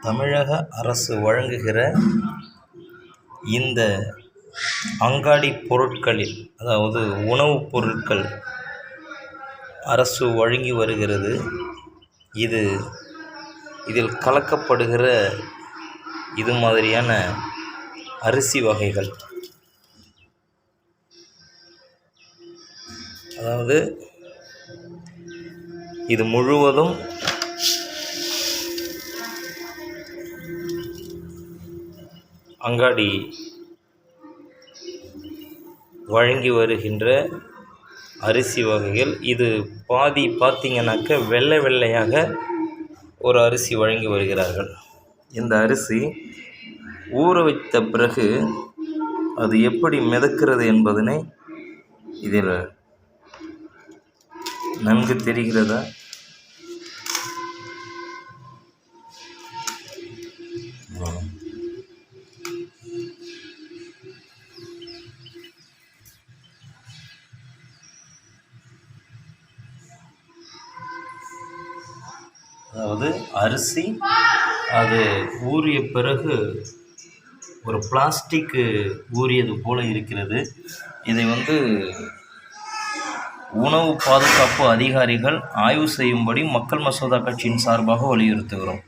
தமிழக அரசு வழங்குகிற இந்த அங்காடி பொருட்களில், அதாவது உணவுப் பொருட்கள் அரசு வழங்கி வருகிறது. இதில் கலக்கப்படுகிற இது மாதிரியான அரிசி வகைகள், அதாவது இது முழுவதும் அங்காடி வழங்கி வருகின்ற அரிசி வகைகள். இது பாதி பார்த்திங்கனாக்க வெள்ளை வெள்ளையாக ஒரு அரிசி வழங்கி வருகிறார்கள். இந்த அரிசி ஊற வைத்த பிறகு அது எப்படி மிதக்கிறது என்பதனை இதில் நன்கு தெரிகிறதா? அதாவது அரிசி அது ஊறிய பிறகு ஒரு பிளாஸ்டிக்கு ஊறியது போல இருக்கிறது. இதை உணவு பாதுகாப்பு அதிகாரிகள் ஆய்வு செய்யும்படி மக்கள் மசோதா கட்சியின் சார்பாக வலியுறுத்துகிறோம்.